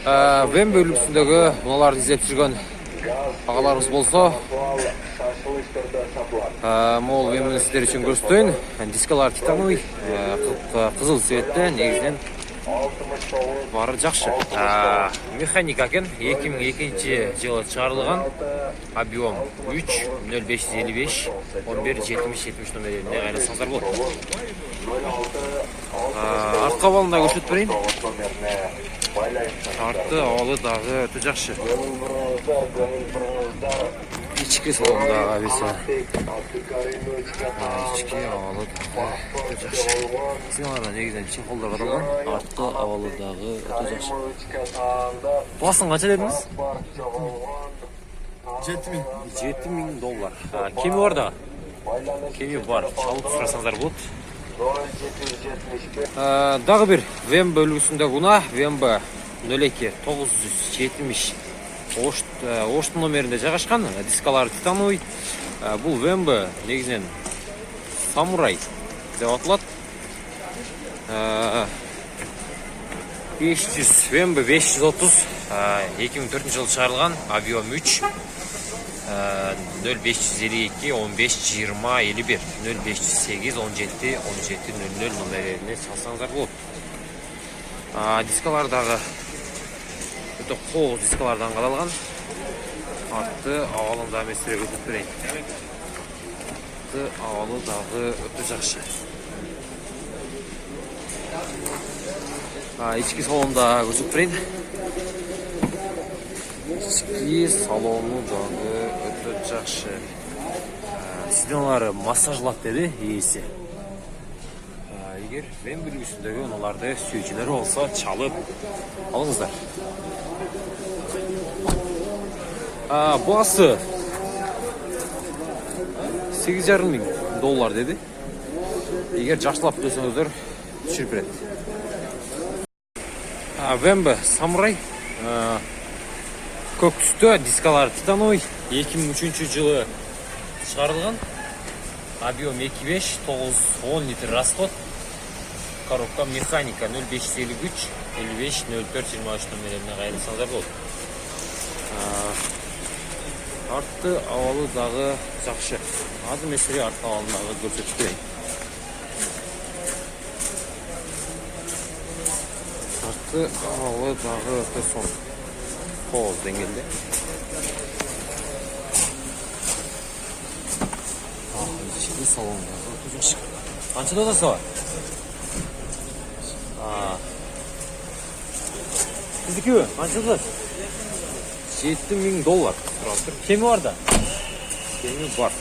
Вен бөлігісіндегі мыналарды іздеп жүрген ағаларымыз болса, мол вен сіздер үшін көрсетейін. Дискалар титановый, қызыл цветті, негізінен бары жақсы. Механика екен, 2002 жылы шығарылған, объем 3.0555 11.70-70 номерлеріне қайрасаңыздар болады. Артқа балында көрсетіп берейін. Арты ауалы дағы өте жақсы. İçki salonunda abisi. İçki havalı dağı ötecekşi. Sinanlardan ne güzel çikolda kadalgan. Arttı havalı dağı ötecekşi. Basın kaça dediniz? 7000 dolar. Kemi var da? Kemi var. Çalıp surasanızlar bulut. Дағы bir VEM bölgüsünde buna VEM 02 970 Оштың номерінде жағашқан, дискалары титановый. Бұл VEM негізінен самурай деп аталады. 500 VEM 530 2004 жылы шығарылған, объем 3 0552 15 20 51 0508 17 17 00 номерлеріне салсаңыздар болады. Дискалардағы өте қоғыз дискалардан қалалған. Атты ауалында местере өтіп берейін. Атты ауалы дағы өте жақшы. Ички салонда көрсетіп берейін. Ички салону дағы өте жақшы. Сиденлары массажлап деді иесі. Егер мен бөлігісіндегі оналарды сүйетшілер болса чалып алыңыздар. Басы 8,5 мың доллар деді. Егер жақсылап дөсіңіздер түшіріп береді. VEM самурай көк түсті, дискалары титановый, 2003 жылы шығарылған. Объем 2,5 9-10 литр расход. Коробка механика 0553 55 04 23 номерлеріне қайрылсаңыздар болады. Артты ауалы дағы жақшы. Азы месіре артты ауалындағы көрсетіп берейін. Артты ауалы дағы өте сон. Қоғыз деңгелде. Ішкі салондағы өте жақшы. Қаншада да сава? Сіздікі ө? Қаншада? 7000 доллар. Кемі бар да? Кемі бар.